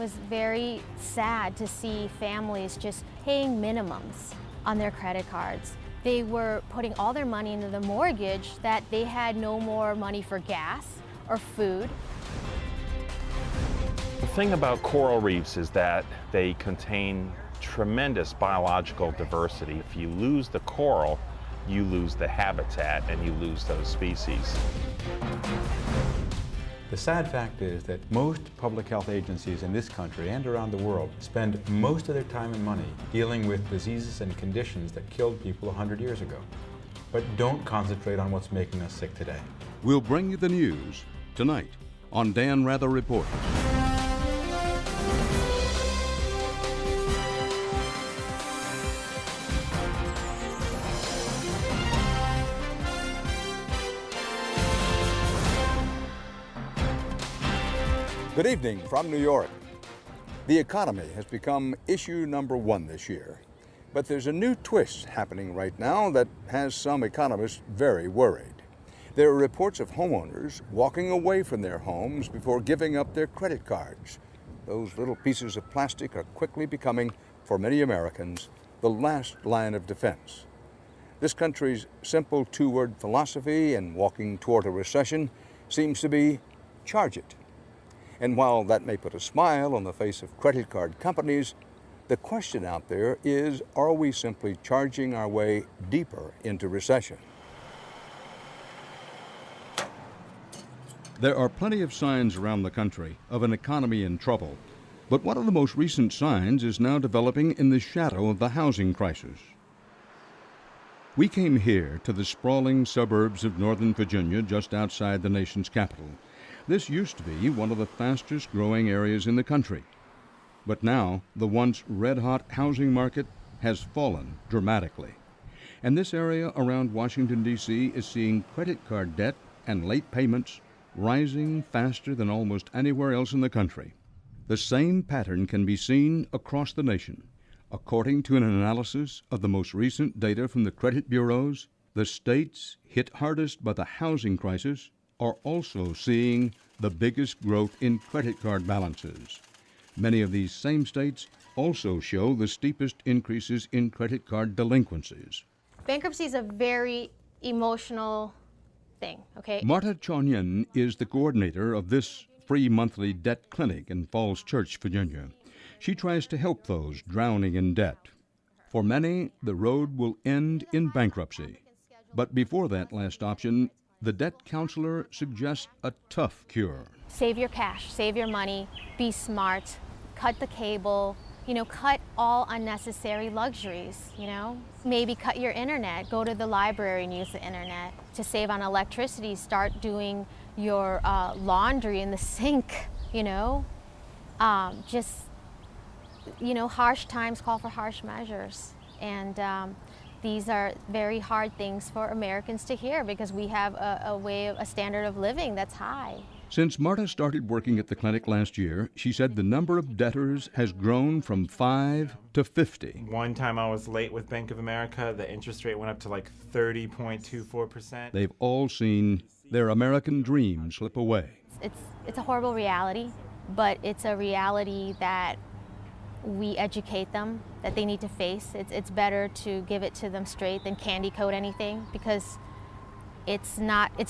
was very sad to see families just paying minimums on their credit cards. They were putting all their money into the mortgage that they had no more money for gas or food. The thing about coral reefs is that they contain tremendous biological diversity. If you lose the coral, you lose the habitat and you lose those species. The sad fact is that most public health agencies in this country and around the world spend most of their time and money dealing with diseases and conditions that killed people 100 years ago, but don't concentrate on what's making us sick today. We'll bring you the news tonight on Dan Rather Reports. Good evening from New York. The economy has become issue number one this year. But there's a new twist happening right now that has some economists very worried. There are reports of homeowners walking away from their homes before giving up their credit cards. Those little pieces of plastic are quickly becoming, for many Americans, the last line of defense. This country's simple two-word philosophy in walking toward a recession seems to be charge it. And while that may put a smile on the face of credit card companies, the question out there is, are we simply charging our way deeper into recession? There are plenty of signs around the country of an economy in trouble. But one of the most recent signs is now developing in the shadow of the housing crisis. We came here to the sprawling suburbs of Northern Virginia just outside the nation's capital. This used to be one of the fastest growing areas in the country. But now, the once red-hot housing market has fallen dramatically. And this area around Washington, D.C. is seeing credit card debt and late payments rising faster than almost anywhere else in the country. The same pattern can be seen across the nation. According to an analysis of the most recent data from the credit bureaus, the states hit hardest by the housing crisis are also seeing the biggest growth in credit card balances. Many of these same states also show the steepest increases in credit card delinquencies. Bankruptcy is a very emotional thing, okay? Marta Chonyen is the coordinator of this free monthly debt clinic in Falls Church, Virginia. She tries to help those drowning in debt. For many, the road will end in bankruptcy. But before that last option, the debt counselor suggests a tough cure. Save your cash, save your money, be smart, cut the cable, cut all unnecessary luxuries, Maybe cut your internet, go to the library and use the internet. To save on electricity, start doing your laundry in the sink, harsh times call for harsh measures. And these are very hard things for Americans to hear because we have a standard of living that's high. Since Marta started working at the clinic last year, she said the number of debtors has grown from 5 to 50. One time I was late with Bank of America, the interest rate went up to like 30.24%. They've all seen their American dream slip away. It's a horrible reality, but it's a reality that we educate them that they need to face. It's better to give it to them straight than candy coat anything because it's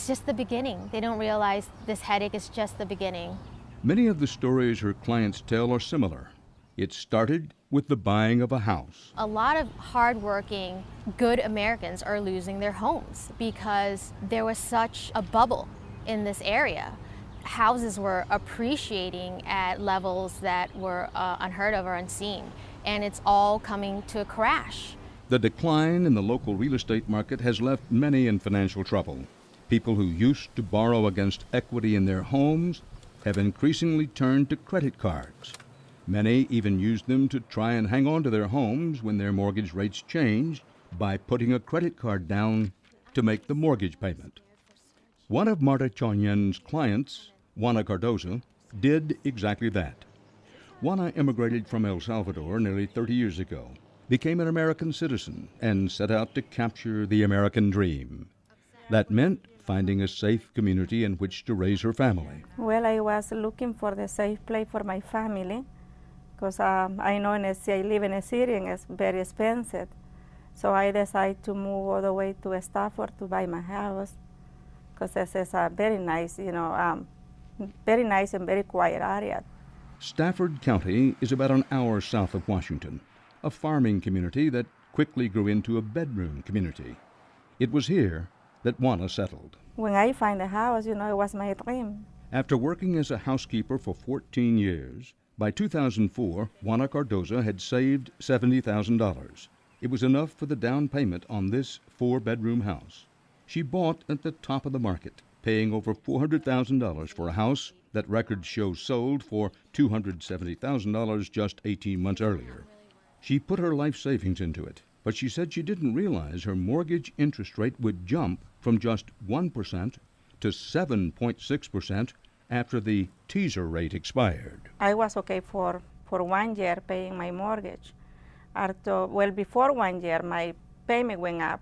just the beginning. They don't realize this headache is just the beginning. Many of the stories her clients tell are similar. It started with the buying of a house. A lot of hardworking, good Americans are losing their homes because there was such a bubble in this area. Houses were appreciating at levels that were unheard of or unseen, and it's all coming to a crash. The decline in the local real estate market has left many in financial trouble. People who used to borrow against equity in their homes have increasingly turned to credit cards. Many even use them to try and hang on to their homes when their mortgage rates change by putting a credit card down to make the mortgage payment. One of Marta Chonyen's clients, Juana Cardoza, did exactly that. Juana immigrated from El Salvador nearly 30 years ago, became an American citizen, and set out to capture the American dream. That meant finding a safe community in which to raise her family. Well, I was looking for the safe place for my family, because I know I live in a city and it's very expensive. So I decided to move all the way to Stafford to buy my house, because this is a very nice, very nice and very quiet area. Stafford County is about an hour south of Washington, a farming community that quickly grew into a bedroom community. It was here that Juana settled. When I find a house, it was my dream. After working as a housekeeper for 14 years, by 2004, Juana Cardoza had saved $70,000. It was enough for the down payment on this 4-bedroom house. She bought at the top of the market, paying over $400,000 for a house that records show sold for $270,000 just 18 months earlier. She put her life savings into it, but she said she didn't realize her mortgage interest rate would jump from just 1% to 7.6% after the teaser rate expired. I was okay for 1 year paying my mortgage. Before 1 year, my payment went up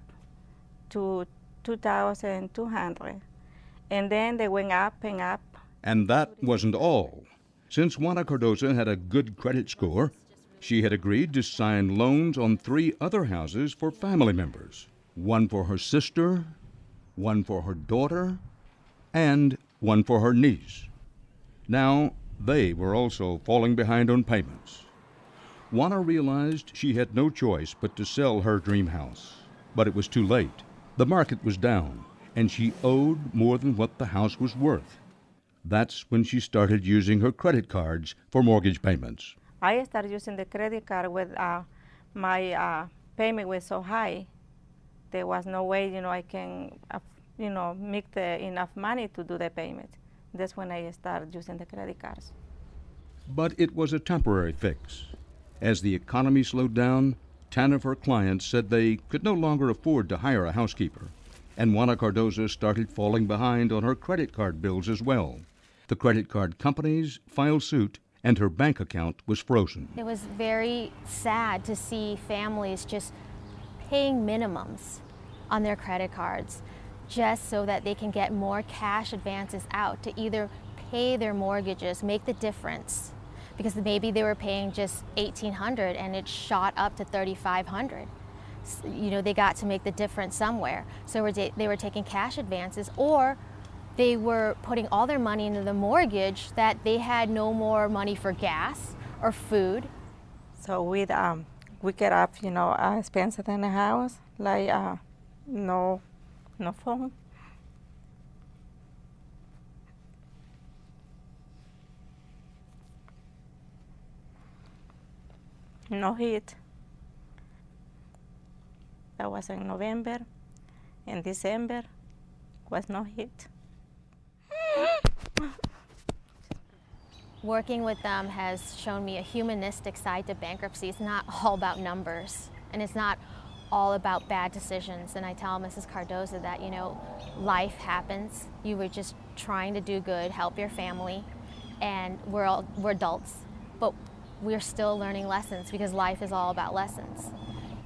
to $2,200, and then they went up and up. And that wasn't all. Since Juana Cardoza had a good credit score, she had agreed to sign loans on 3 other houses for family members, one for her sister, one for her daughter, and one for her niece. Now, they were also falling behind on payments. Juana realized she had no choice but to sell her dream house. But it was too late. The market was down, and she owed more than what the house was worth. That's when she started using her credit cards for mortgage payments. I started using the credit card with my payment was so high. There was no way, I can, make enough money to do the payment. That's when I started using the credit cards. But it was a temporary fix. As the economy slowed down, 10 of her clients said they could no longer afford to hire a housekeeper. And Juana Cardoza started falling behind on her credit card bills as well. The credit card companies filed suit, and her bank account was frozen. It was very sad to see families just paying minimums on their credit cards just so that they can get more cash advances out to either pay their mortgages, make the difference, because maybe they were paying just $1,800 and it shot up to $3,500. They got to make the difference somewhere. So they were taking cash advances, or they were putting all their money into the mortgage that they had no more money for gas or food. So we get up, expenses in the house, like no phone. No heat. That was in November. In December was no heat. Working with them has shown me a humanistic side to bankruptcy. It's not all about numbers, and it's not all about bad decisions. And I tell Mrs. Cardoza that, life happens. You were just trying to do good, help your family, and we're adults, but we're still learning lessons because life is all about lessons.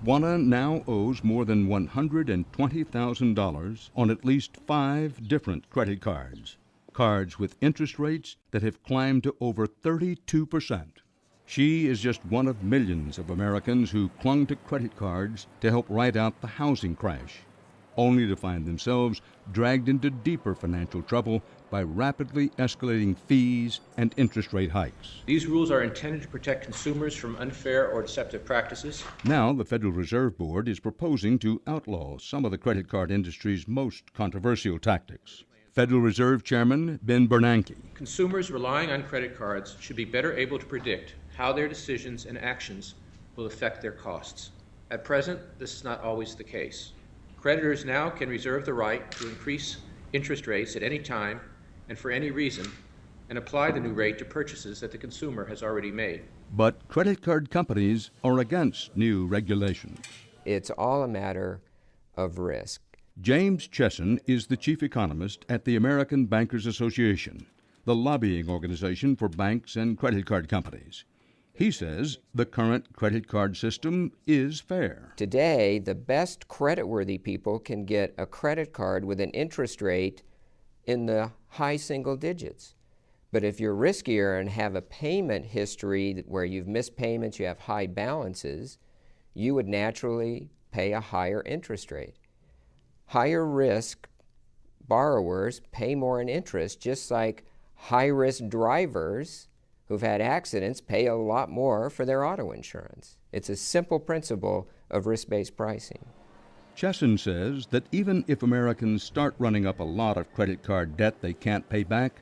Juana now owes more than $120,000 on at least 5 different credit cards. Cards with interest rates that have climbed to over 32%. She is just one of millions of Americans who clung to credit cards to help ride out the housing crash, only to find themselves dragged into deeper financial trouble by rapidly escalating fees and interest rate hikes. These rules are intended to protect consumers from unfair or deceptive practices. Now, the Federal Reserve Board is proposing to outlaw some of the credit card industry's most controversial tactics. Federal Reserve Chairman Ben Bernanke. Consumers relying on credit cards should be better able to predict how their decisions and actions will affect their costs. At present, this is not always the case. Creditors now can reserve the right to increase interest rates at any time and for any reason, and apply the new rate to purchases that the consumer has already made. But credit card companies are against new regulations. It's all a matter of risk. James Chesson is the chief economist at the American Bankers Association, the lobbying organization for banks and credit card companies. He says the current credit card system is fair. Today, the best creditworthy people can get a credit card with an interest rate in the high single digits. But if you're riskier and have a payment history where you've missed payments, you have high balances, you would naturally pay a higher interest rate. Higher risk borrowers pay more in interest, just like high-risk drivers who've had accidents pay a lot more for their auto insurance. It's a simple principle of risk-based pricing. Chesson says that even if Americans start running up a lot of credit card debt they can't pay back,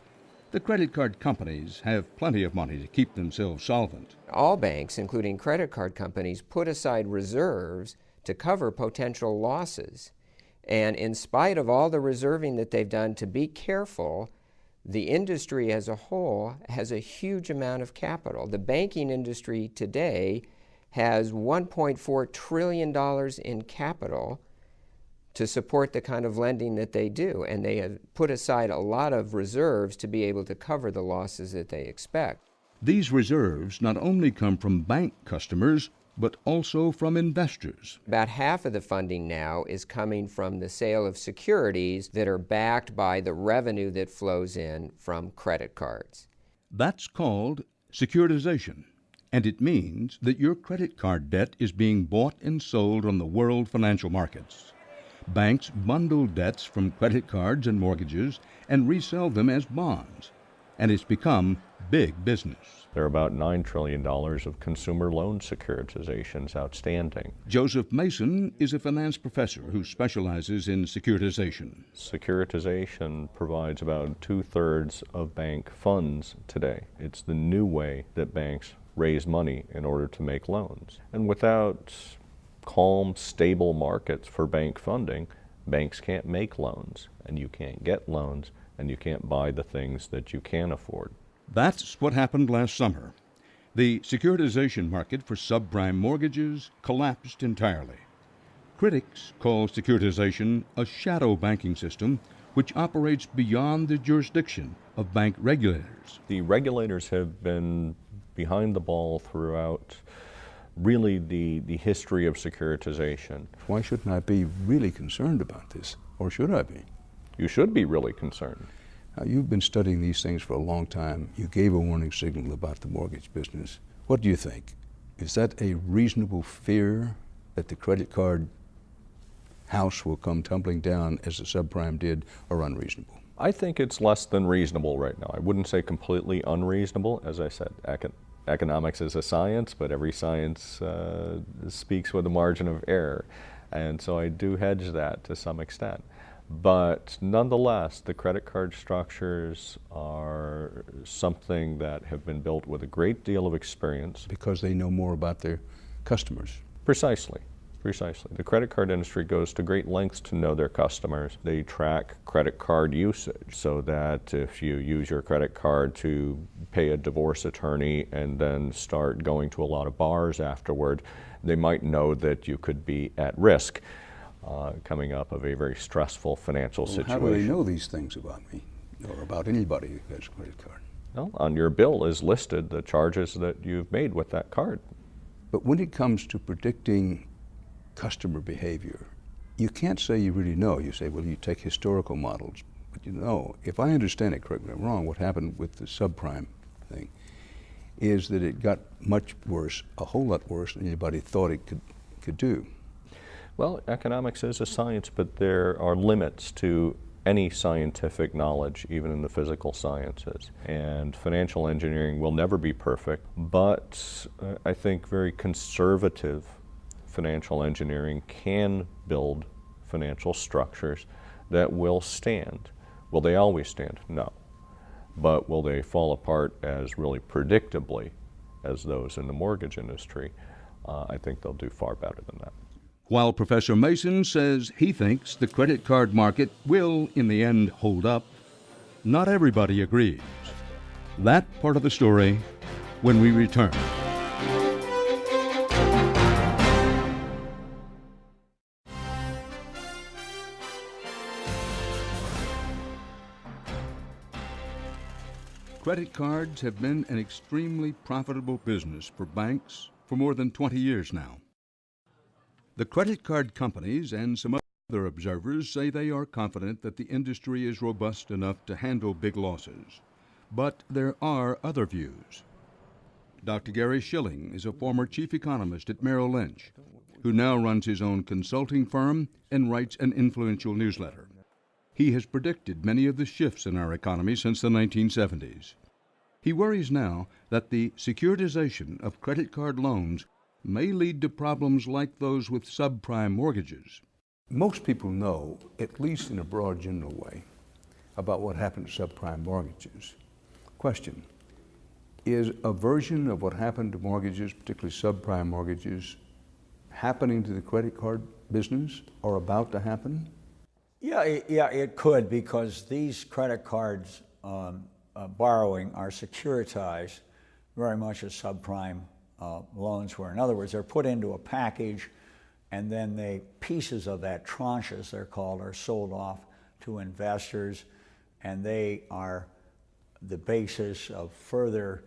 the credit card companies have plenty of money to keep themselves solvent. All banks, including credit card companies, put aside reserves to cover potential losses. And in spite of all the reserving that they've done to be careful, the industry as a whole has a huge amount of capital. The banking industry today has $1.4 trillion in capital to support the kind of lending that they do, and they have put aside a lot of reserves to be able to cover the losses that they expect. These reserves not only come from bank customers, but also from investors. About half of the funding now is coming from the sale of securities that are backed by the revenue that flows in from credit cards. That's called securitization, and it means that your credit card debt is being bought and sold on the world financial markets. Banks bundle debts from credit cards and mortgages and resell them as bonds, and it's become big business. There are about $9 trillion of consumer loan securitizations outstanding. Joseph Mason is a finance professor who specializes in securitization. Securitization provides about 2/3 of bank funds today. It's the new way that banks raise money in order to make loans. And without calm, stable markets for bank funding, banks can't make loans, and you can't get loans, and you can't buy the things that you can afford. That's what happened last summer. The securitization market for subprime mortgages collapsed entirely. Critics call securitization a shadow banking system which operates beyond the jurisdiction of bank regulators. The regulators have been behind the ball throughout really the history of securitization. Why shouldn't I be really concerned about this? Or should I be? You should be really concerned. Now, you've been studying these things for a long time. You gave a warning signal about the mortgage business. What do you think? Is that a reasonable fear that the credit card house will come tumbling down as the subprime did, or unreasonable? I think it's less than reasonable right now. I wouldn't say completely unreasonable. As I said, economics is a science, but every science speaks with a margin of error. And so I do hedge that to some extent. But nonetheless, the credit card structures are something that have been built with a great deal of experience. Because they know more about their customers. Precisely. Precisely. The credit card industry goes to great lengths to know their customers. They track credit card usage so that if you use your credit card to pay a divorce attorney and then start going to a lot of bars afterward, they might know that you could be at risk coming up of a very stressful financial situation. How do they know these things about me or about anybody who has a credit card? Well, on your bill is listed the charges that you've made with that card. But when it comes to predicting customer behavior, you can't say you really know. You say, well, you take historical models, but you know, if I understand it correctly, I'm wrong, what happened with the subprime thing is that it got much worse, a whole lot worse than anybody thought it could do. Well, economics is a science, but there are limits to any scientific knowledge, even in the physical sciences. And financial engineering will never be perfect, but I think very conservative financial engineering can build financial structures that will stand. Will they always stand? No. But will they fall apart as really predictably as those in the mortgage industry? I think they'll do far better than that. While Professor Mason says he thinks the credit card market will, in the end, hold up, not everybody agrees. That part of the story when we return. Credit cards have been an extremely profitable business for banks for more than 20 years now. The credit card companies and some other observers say they are confident that the industry is robust enough to handle big losses. But there are other views. Dr. Gary Schilling is a former chief economist at Merrill Lynch, who now runs his own consulting firm and writes an influential newsletter. He has predicted many of the shifts in our economy since the 1970s. He worries now that the securitization of credit card loans may lead to problems like those with subprime mortgages. Most people know, at least in a broad general way, about what happened to subprime mortgages. Question, is a version of what happened to mortgages, particularly subprime mortgages, happening to the credit card business or about to happen? Yeah, it could, because these credit cards borrowing are securitized very much as subprime loans were. In other words, they're put into a package, and then pieces of that, tranches they're called, are sold off to investors, and they are the basis of further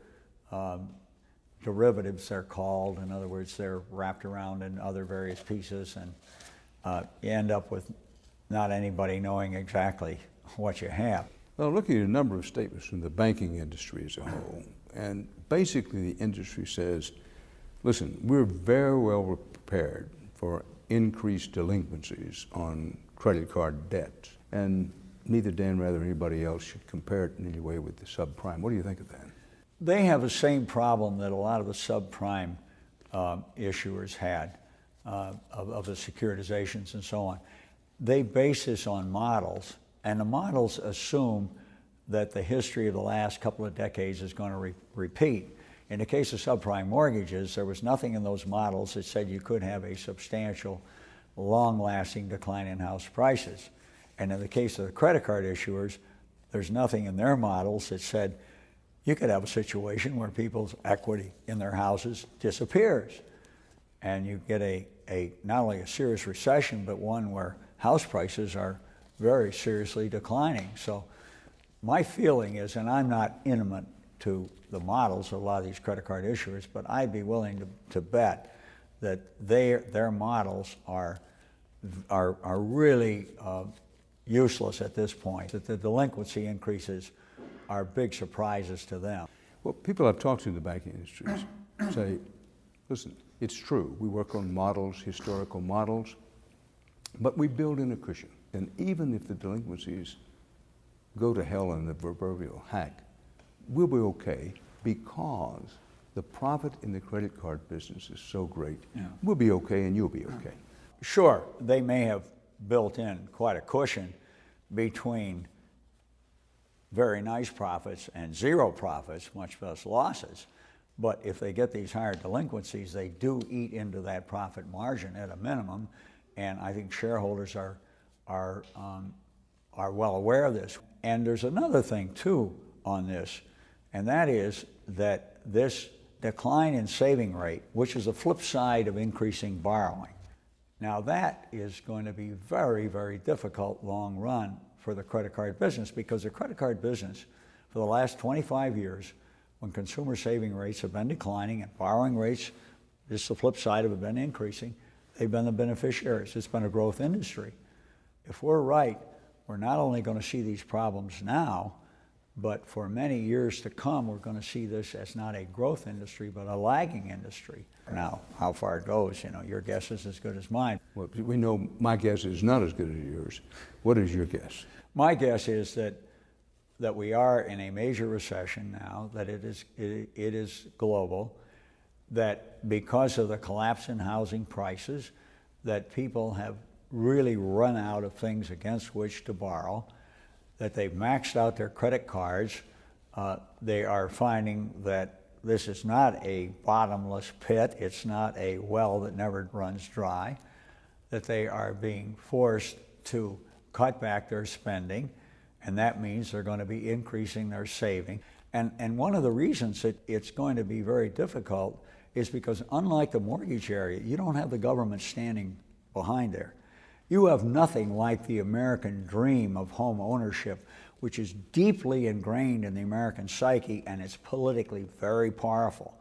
derivatives, they're called. In other words, they're wrapped around in other various pieces, and you end up with not anybody knowing exactly what you have. Well, looking at a number of statements from the banking industry as a whole, and basically the industry says, listen, we're very well prepared for increased delinquencies on credit card debt, and neither Dan Rather nor anybody else should compare it in any way with the subprime. What do you think of that? They have the same problem that a lot of the subprime issuers had of the securitizations and so on. They base this on models, and the models assume that the history of the last couple of decades is going to repeat. In the case of subprime mortgages, there was nothing in those models that said you could have a substantial, long-lasting decline in house prices. And in the case of the credit card issuers, there's nothing in their models that said you could have a situation where people's equity in their houses disappears. And you get not only a serious recession, but one where house prices are very seriously declining. So my feeling is, and I'm not intimate to the models of a lot of these credit card issuers, but I'd be willing to bet that their models are really useless at this point, that the delinquency increases are big surprises to them. Well, people I've talked to in the banking industries say, listen, it's true, we work on models, historical models, but we build in a cushion. And even if the delinquencies go to hell in the proverbial hack, we'll be okay because the profit in the credit card business is so great. Yeah. We'll be okay and you'll be okay. Sure, they may have built in quite a cushion between very nice profits and zero profits, much less losses. But if they get these higher delinquencies, they do eat into that profit margin at a minimum. And I think shareholders are well aware of this. And there's another thing too on this, and that is that this decline in saving rate, which is the flip side of increasing borrowing. Now that is going to be very, very difficult long run for the credit card business, because the credit card business for the last 25 years, when consumer saving rates have been declining and borrowing rates, this is the flip side of it, have been increasing, they've been the beneficiaries. It's been a growth industry. If we're right, we're not only going to see these problems now, but for many years to come, we're going to see this as not a growth industry, but a lagging industry. Now, how far it goes, your guess is as good as mine. Well, we know my guess is not as good as yours. What is your guess? My guess is that we are in a major recession now, that it is global, that because of the collapse in housing prices, that people have really run out of things against which to borrow, that they've maxed out their credit cards. They are finding that this is not a bottomless pit, it's not a well that never runs dry, that they are being forced to cut back their spending, and that means they're going to be increasing their saving. And one of the reasons that it's going to be very difficult is because, unlike the mortgage area, you don't have the government standing behind there. You have nothing like the American dream of home ownership, which is deeply ingrained in the American psyche, and it's politically very powerful.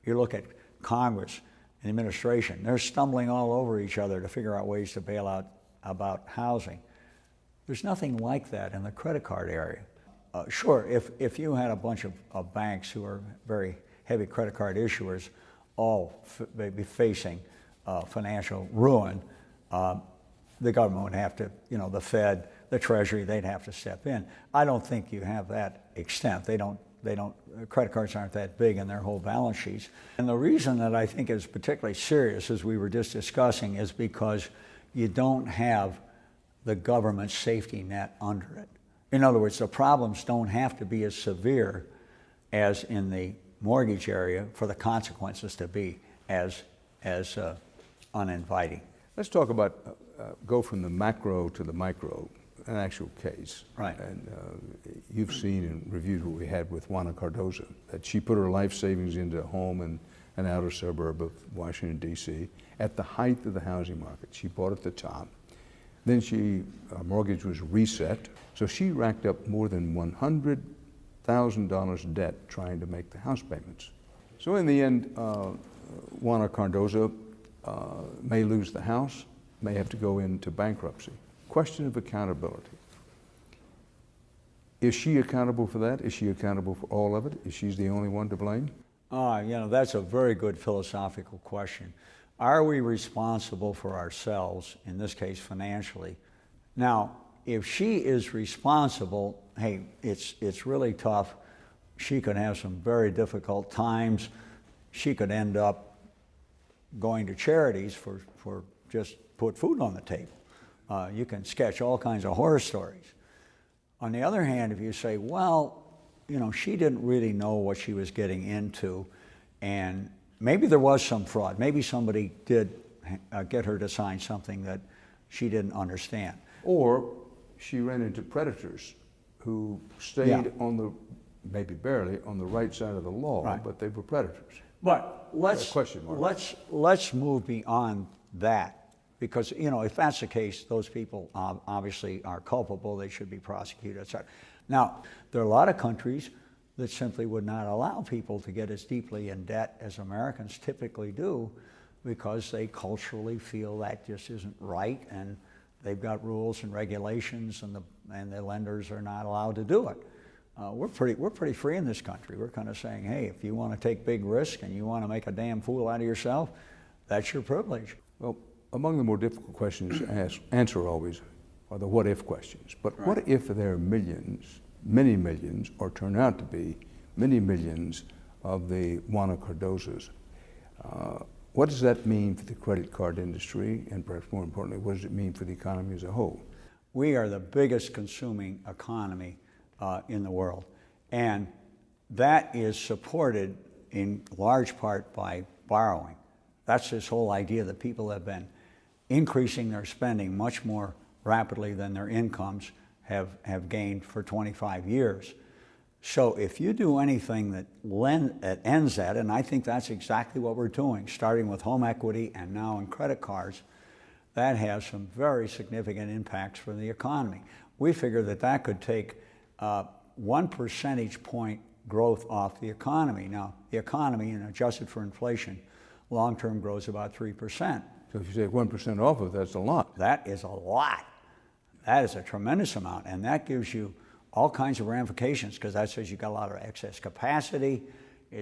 You look at Congress and administration, they're stumbling all over each other to figure out ways to bail out about housing. There's nothing like that in the credit card area. sure, if you had a bunch of banks who are very heavy credit card issuers, all maybe facing financial ruin, the government would have to, the Fed, the Treasury, they'd have to step in. I don't think you have that extent. Credit cards aren't that big in their whole balance sheets. And the reason that I think is particularly serious, as we were just discussing, is because you don't have the government safety net under it. In other words, the problems don't have to be as severe as in the mortgage area for the consequences to be as uninviting. Let's talk about, go from the macro to the micro, an actual case. Right. And you've seen and reviewed what we had with Juana Cardozo, that she put her life savings into a home in an outer suburb of Washington, D.C. at the height of the housing market. She bought at the top. Then her mortgage was reset. So she racked up more than $100,000 debt trying to make the house payments. So in the end, Juana Cardozo may lose the house, may have to go into bankruptcy. Question of accountability. Is she accountable for that? Is she accountable for all of it? Is she the only one to blame? That's a very good philosophical question. Are we responsible for ourselves, in this case financially? Now, if she is responsible, hey, it's really tough. She could have some very difficult times. She could end up going to charities for just put food on the table. You can sketch all kinds of horror stories. On the other hand, if you say, well, she didn't really know what she was getting into, and maybe there was some fraud. Maybe somebody did get her to sign something that she didn't understand. Or she ran into predators who stayed on the, maybe barely, on the right side of the law, right, but they were predators. But let's move beyond that. Because, if that's the case, those people obviously are culpable, they should be prosecuted, etc. Now, there are a lot of countries that simply would not allow people to get as deeply in debt as Americans typically do, because they culturally feel that just isn't right, and they've got rules and regulations, and the lenders are not allowed to do it. We're pretty free in this country. We're kind of saying, hey, if you want to take big risk and you want to make a damn fool out of yourself, that's your privilege. Well, among the more difficult questions to answer always are the what-if questions. But right, what if there are millions, many millions, or turn out to be many millions of the Juana Cardozos? What does that mean for the credit card industry, and perhaps more importantly, what does it mean for the economy as a whole? We are the biggest consuming economy in the world, and that is supported in large part by borrowing. That's this whole idea that people have been increasing their spending much more rapidly than their incomes have gained for 25 years. So if you do anything that ends that, and I think that's exactly what we're doing, starting with home equity and now in credit cards, that has some very significant impacts for the economy. We figure that could take 1 percentage point growth off the economy. Now, the economy, adjusted for inflation, long-term grows about 3%. So if you take 1% off of it, that's a lot. That is a lot. That is a tremendous amount, and that gives you all kinds of ramifications, because that says you've got a lot of excess capacity.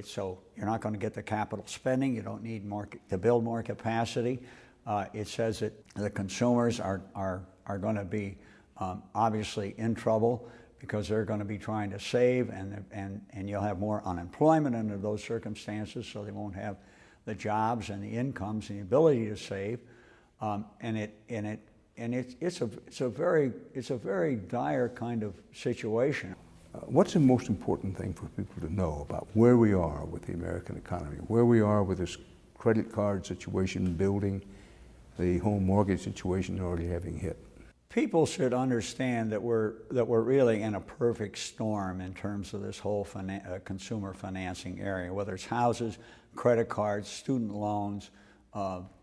So you're not going to get the capital spending. You don't need more to build more capacity. It says that the consumers are going to be obviously in trouble, because they're going to be trying to save, and you'll have more unemployment under those circumstances, so they won't have the jobs and the incomes and the ability to save, it's a very dire kind of situation. What's the most important thing for people to know about where we are with the American economy, where we are with this credit card situation building, the home mortgage situation already having hit? People should understand that we're really in a perfect storm in terms of this whole consumer financing area, whether it's houses, credit cards, student loans,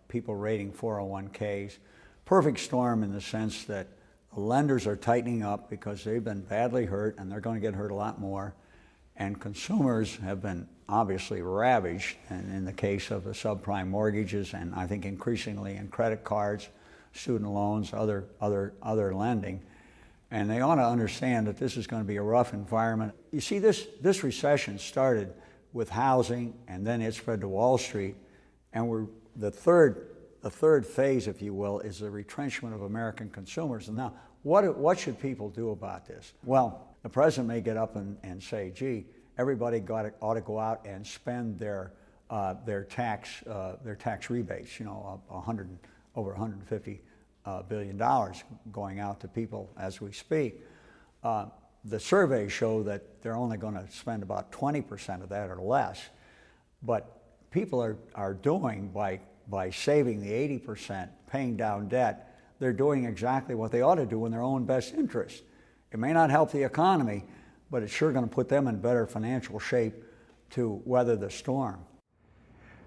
people rating 401ks. Perfect storm in the sense that the lenders are tightening up because they've been badly hurt, and they're going to get hurt a lot more. And consumers have been obviously ravaged, and in the case of the subprime mortgages, and I think increasingly in credit cards, student loans, other lending. And they ought to understand that this is going to be a rough environment. You see, this recession started with housing, and then it spread to Wall Street, and the third phase, if you will, is the retrenchment of American consumers. And now, what should people do about this? Well, the president may get up and say, gee, everybody ought to go out and spend their tax rebates, you know, over $150 billion going out to people as we speak. The surveys show that they're only going to spend about 20% of that or less. But people are doing, by saving the 80%, paying down debt, they're doing exactly what they ought to do in their own best interest. It may not help the economy, but it's sure going to put them in better financial shape to weather the storm.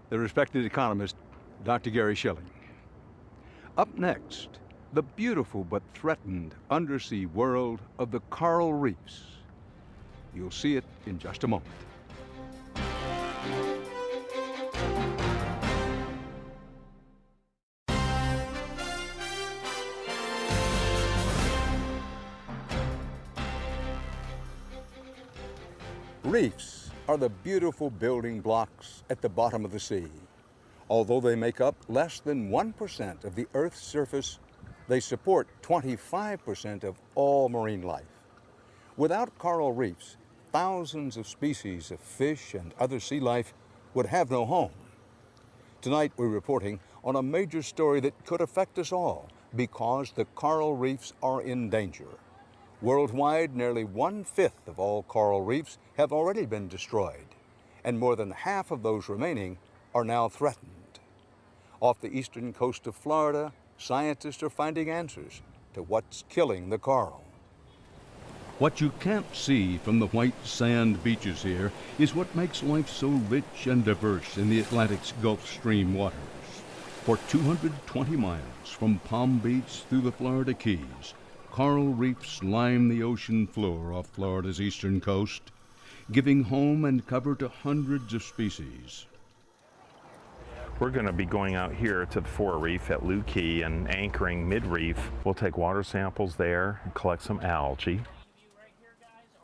The respected economist, Dr. Gary Schilling. Up next, the beautiful but threatened undersea world of the coral reefs. You'll see it in just a moment. Reefs are the beautiful building blocks at the bottom of the sea. Although they make up less than 1% of the Earth's surface, they support 25% of all marine life. Without coral reefs, thousands of species of fish and other sea life would have no home. Tonight we're reporting on a major story that could affect us all because the coral reefs are in danger. Worldwide, nearly 1/5 of all coral reefs have already been destroyed, and more than half of those remaining are now threatened. Off the eastern coast of Florida, scientists are finding answers to what's killing the coral. What you can't see from the white sand beaches here is what makes life so rich and diverse in the Atlantic's Gulf Stream waters. For 220 miles from Palm Beach through the Florida Keys, coral reefs line the ocean floor off Florida's eastern coast, giving home and cover to hundreds of species. We're going to be going out here to the Fore Reef at Looe Key and anchoring mid-reef. We'll take water samples there and collect some algae.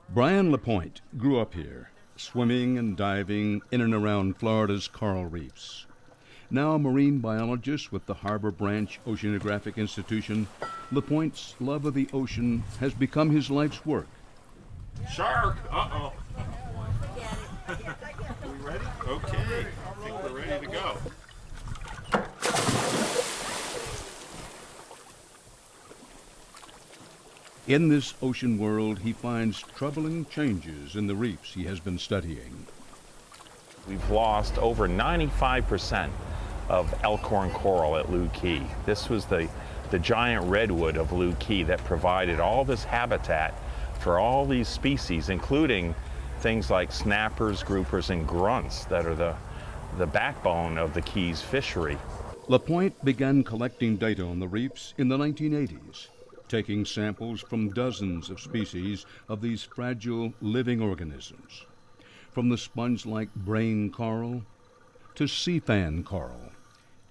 Brian LaPointe grew up here, swimming and diving in and around Florida's coral reefs. Now a marine biologist with the Harbor Branch Oceanographic Institution, LaPointe's love of the ocean has become his life's work. Shark! Uh-oh. We ready? Okay. I think we're ready to go. In this ocean world, he finds troubling changes in the reefs he has been studying. We've lost over 95% of elkhorn coral at Looe Key. This was the giant redwood of Looe Key that provided all this habitat for all these species, including things like snappers, groupers, and grunts that are the backbone of the Keys fishery. LaPointe began collecting data on the reefs in the 1980s, taking samples from dozens of species of these fragile living organisms, from the sponge-like brain coral to sea fan coral.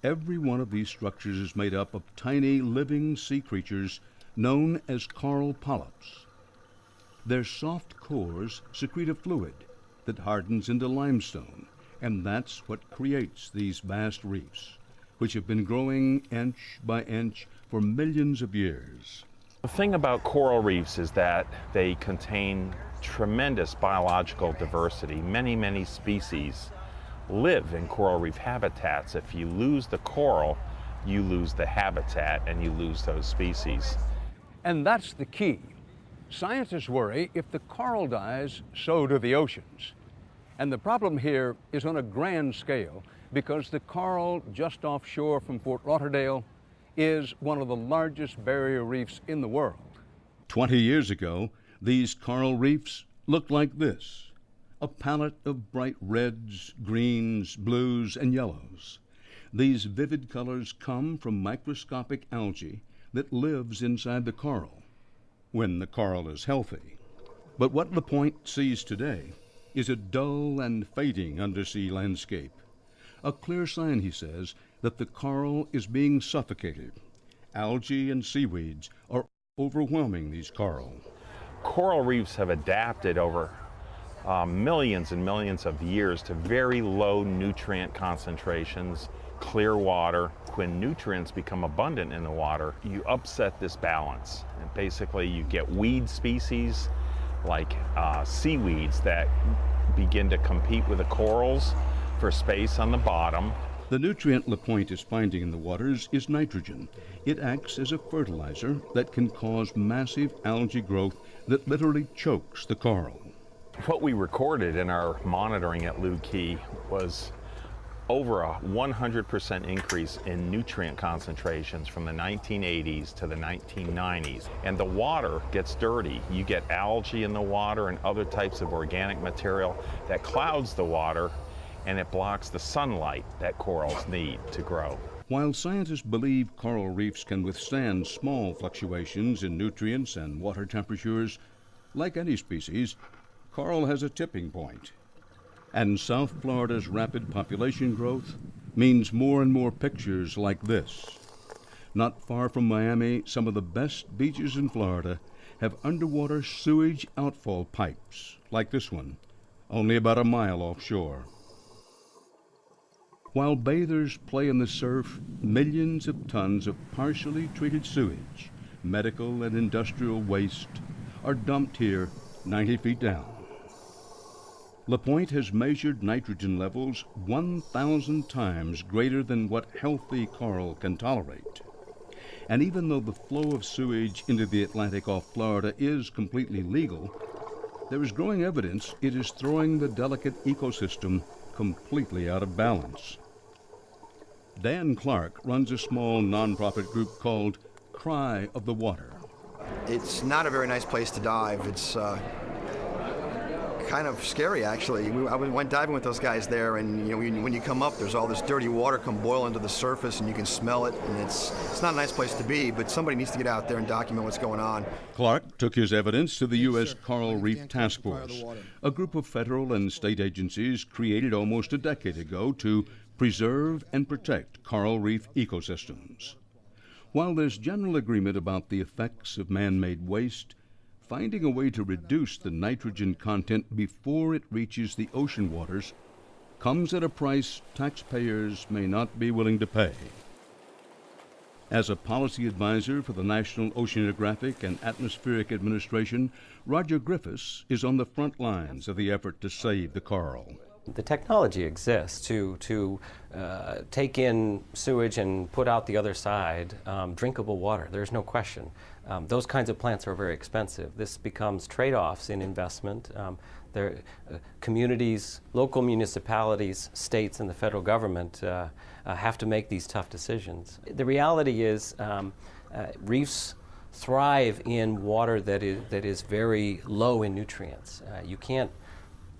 Every one of these structures is made up of tiny living sea creatures known as coral polyps. Their soft cores secrete a fluid that hardens into limestone, and that's what creates these vast reefs, which have been growing inch by inch for millions of years. The thing about coral reefs is that they contain tremendous biological diversity. Many species live in coral reef habitats. If you lose the coral, you lose the habitat and you lose those species. And that's the key. Scientists worry if the coral dies, so do the oceans. And the problem here is on a grand scale because the coral just offshore from Fort Lauderdale is one of the largest barrier reefs in the world. 20 years ago, these coral reefs looked like this, a palette of bright reds, greens, blues, and yellows. These vivid colors come from microscopic algae that lives inside the coral, when the coral is healthy. But what LaPointe sees today is a dull and fading undersea landscape. A clear sign, he says, that the coral is being suffocated. Algae and seaweeds are overwhelming these coral. Coral reefs have adapted over millions and millions of years to very low nutrient concentrations, clear water. When nutrients become abundant in the water, you upset this balance. And basically you get weed species like seaweeds that begin to compete with the corals for space on the bottom. The nutrient LaPointe is finding in the waters is nitrogen. It acts as a fertilizer that can cause massive algae growth that literally chokes the coral. What we recorded in our monitoring at Looe Key was over a 100% increase in nutrient concentrations from the 1980s to the 1990s. And the water gets dirty. You get algae in the water and other types of organic material that clouds the water, and it blocks the sunlight that corals need to grow. While scientists believe coral reefs can withstand small fluctuations in nutrients and water temperatures, like any species, coral has a tipping point. And South Florida's rapid population growth means more and more pictures like this. Not far from Miami, some of the best beaches in Florida have underwater sewage outfall pipes, like this one, only about a mile offshore. While bathers play in the surf, millions of tons of partially treated sewage, medical and industrial waste, are dumped here 90 feet down. LaPointe has measured nitrogen levels 1,000 times greater than what healthy coral can tolerate. And even though the flow of sewage into the Atlantic off Florida is completely legal, there is growing evidence it is throwing the delicate ecosystem completely out of balance. Dan Clark runs a small nonprofit group called Cry of the Water. It's not a very nice place to dive. It's kind of scary, actually. I went diving with those guys there, and when you come up, there's all this dirty water come boil into the surface, and you can smell it, and it's not a nice place to be, but somebody needs to get out there and document what's going on. Clark took his evidence to the U.S. Coral Reef Task Force, a group of federal and state agencies created almost a decade ago to preserve and protect coral reef ecosystems. While there's general agreement about the effects of man-made waste, finding a way to reduce the nitrogen content before it reaches the ocean waters comes at a price taxpayers may not be willing to pay. As a policy advisor for the National Oceanographic and Atmospheric Administration, Roger Griffiths is on the front lines of the effort to save the coral. The technology exists to take in sewage and put out the other side drinkable water. There's no question. Those kinds of plants are very expensive. This becomes trade-offs in investment. Communities, local municipalities, states, and the federal government have to make these tough decisions. The reality is reefs thrive in water that is very low in nutrients. You can't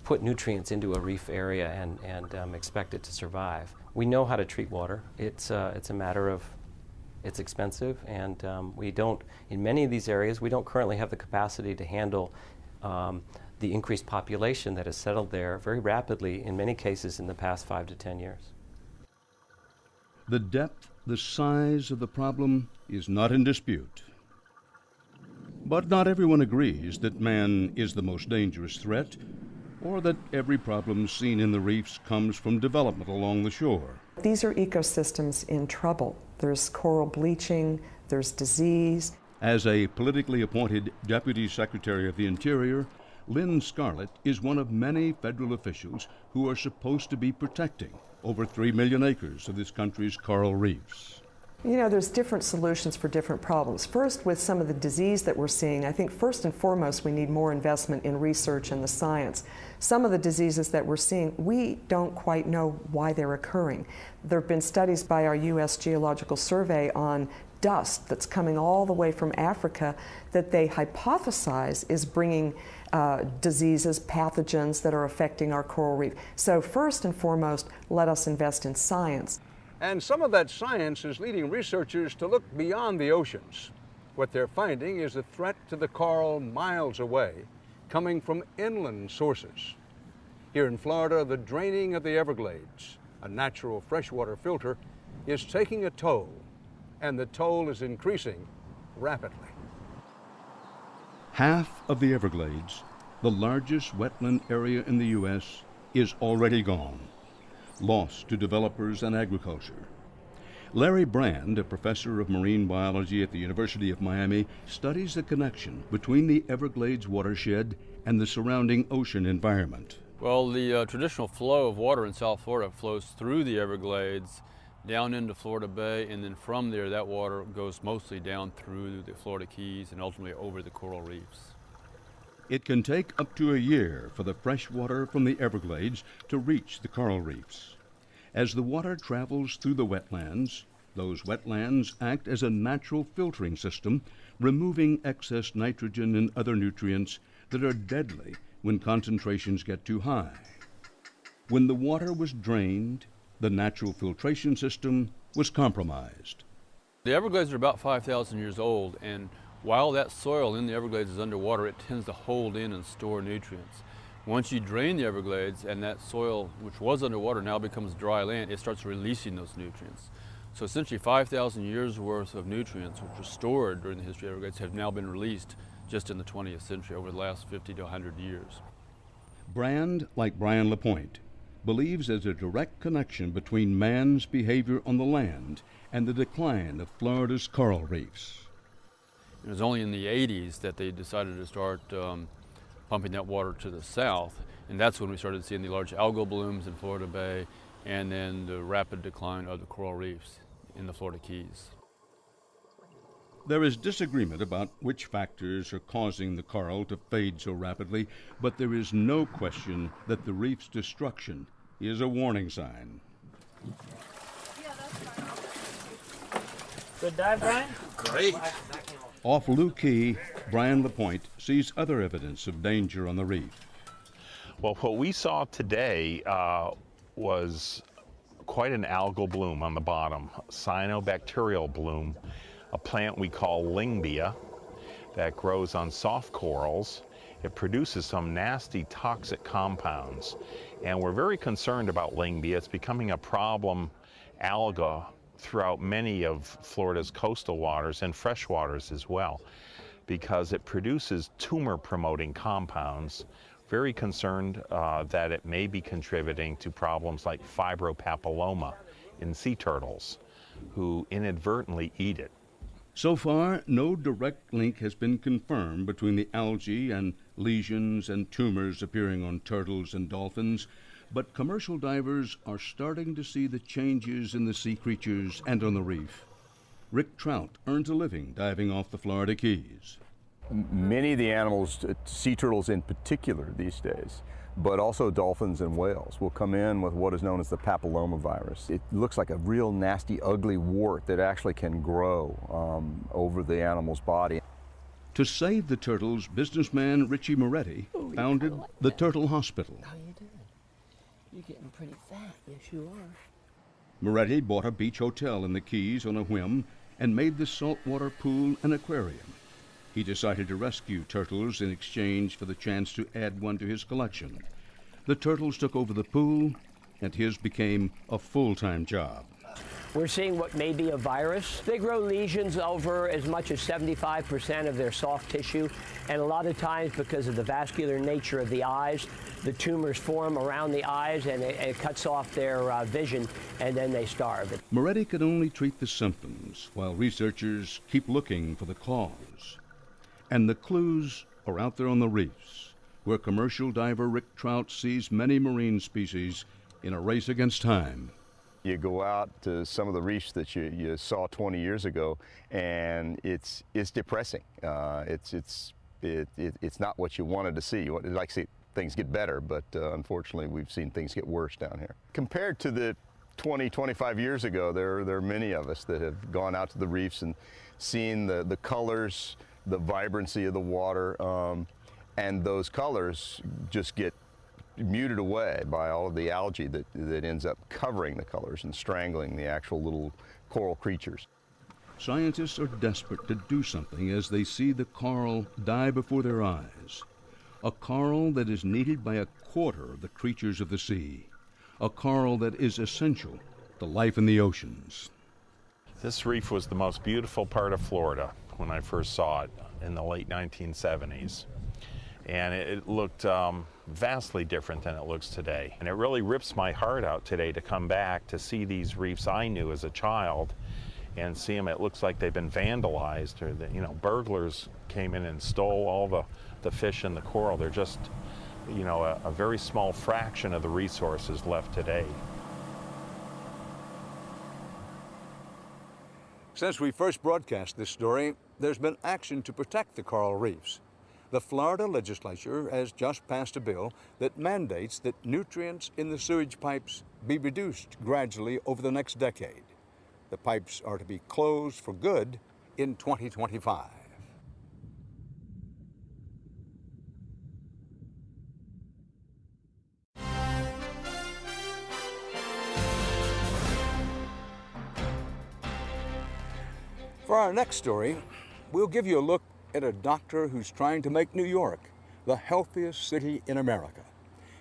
put nutrients into a reef area and expect it to survive. We know how to treat water. It's a matter of, it's expensive, and we don't, in many of these areas, we don't currently have the capacity to handle the increased population that has settled there very rapidly, in many cases in the past 5 to 10 years. The depth, the size of the problem is not in dispute. But not everyone agrees that man is the most dangerous threat, or that every problem seen in the reefs comes from development along the shore. These are ecosystems in trouble. There's coral bleaching, there's disease. As a politically appointed Deputy Secretary of the Interior, Lynn Scarlett is one of many federal officials who are supposed to be protecting over 3 million acres of this country's coral reefs. You know, there's different solutions for different problems. First, with some of the disease that we're seeing, I think first and foremost we need more investment in research and the science. Some of the diseases that we're seeing, we don't quite know why they're occurring. There have been studies by our U.S. Geological Survey on dust that's coming all the way from Africa that they hypothesize is bringing diseases, pathogens that are affecting our coral reef. So first and foremost, let us invest in science. And some of that science is leading researchers to look beyond the oceans. What they're finding is a threat to the coral miles away, coming from inland sources. Here in Florida, the draining of the Everglades, a natural freshwater filter, is taking a toll, and the toll is increasing rapidly. Half of the Everglades, the largest wetland area in the U.S., is already gone, lost to developers and agriculture. Larry Brand, a professor of marine biology at the University of Miami, studies the connection between the Everglades watershed and the surrounding ocean environment. Well, the traditional flow of water in South Florida flows through the Everglades down into Florida Bay, and then from there that water goes mostly down through the Florida Keys and ultimately over the coral reefs. It can take up to a year for the fresh water from the Everglades to reach the coral reefs. As the water travels through the wetlands, those wetlands act as a natural filtering system, removing excess nitrogen and other nutrients that are deadly when concentrations get too high. When the water was drained, the natural filtration system was compromised. The Everglades are about 5,000 years old, and while that soil in the Everglades is underwater, it tends to hold in and store nutrients. Once you drain the Everglades and that soil, which was underwater, now becomes dry land, it starts releasing those nutrients. So essentially 5,000 years worth of nutrients which were stored during the history of the Everglades have now been released just in the 20th century over the last 50 to 100 years. Brand, like Brian LaPointe, believes there's a direct connection between man's behavior on the land and the decline of Florida's coral reefs. It was only in the 80s that they decided to start pumping that water to the south, and that's when we started seeing the large algal blooms in Florida Bay and then the rapid decline of the coral reefs in the Florida Keys. There is disagreement about which factors are causing the coral to fade so rapidly, but there is no question that the reef's destruction is a warning sign. Good dive, Brian? Great. Off Looe Key, Brian LaPointe sees other evidence of danger on the reef. Well, what we saw today was quite an algal bloom on the bottom, cyanobacterial bloom, a plant we call Lingbia that grows on soft corals. It produces some nasty toxic compounds, and we're very concerned about Lingbia. It's becoming a problem alga throughout many of Florida's coastal waters and fresh waters as well, because it produces tumor-promoting compounds. Very concerned that it may be contributing to problems like fibropapilloma in sea turtles, who inadvertently eat it. So far, no direct link has been confirmed between the algae and lesions and tumors appearing on turtles and dolphins, but commercial divers are starting to see the changes in the sea creatures and on the reef. Rick Trout earns a living diving off the Florida Keys. Many of the animals, sea turtles in particular these days, but also dolphins and whales, will come in with what is known as the papillomavirus. It looks like a real nasty, ugly wart that actually can grow over the animal's body. To save the turtles, businessman Richie Moretti founded the Turtle Hospital. How you doing? You're getting pretty fat. Yes, you are. Moretti bought a beach hotel in the Keys on a whim and made the saltwater pool an aquarium. He decided to rescue turtles in exchange for the chance to add one to his collection. The turtles took over the pool, and his became a full-time job. We're seeing what may be a virus. They grow lesions over as much as 75% of their soft tissue, and a lot of times because of the vascular nature of the eyes, the tumors form around the eyes and it cuts off their vision, and then they starve. Moretti can only treat the symptoms, while researchers keep looking for the cause. And the clues are out there on the reefs, where commercial diver Rick Trout sees many marine species in a race against time. You go out to some of the reefs that you saw 20 years ago, and it's depressing. It's not what you wanted to see. You'd like to see things get better, but unfortunately we've seen things get worse down here. Compared to the 20, 25 years ago, there are many of us that have gone out to the reefs and seen the colors, the vibrancy of the water, and those colors just get muted away by all of the algae that ends up covering the colors and strangling the actual little coral creatures. Scientists are desperate to do something as they see the coral die before their eyes. A coral that is needed by a quarter of the creatures of the sea. A coral that is essential to life in the oceans. This reef was the most beautiful part of Florida when I first saw it. in the late 1970s. And it looked vastly different than it looks today. And it really rips my heart out today to come back to see these reefs I knew as a child and see them. It looks like they've been vandalized, or that, you know, burglars came in and stole all the fish and the coral. They're just, you know, a very small fraction of the resources left today. Since we first broadcast this story, there's been action to protect the coral reefs. The Florida legislature has just passed a bill that mandates that nutrients in the sewage pipes be reduced gradually over the next decade. The pipes are to be closed for good in 2025. For our next story, we'll give you a look at a doctor who's trying to make New York the healthiest city in America.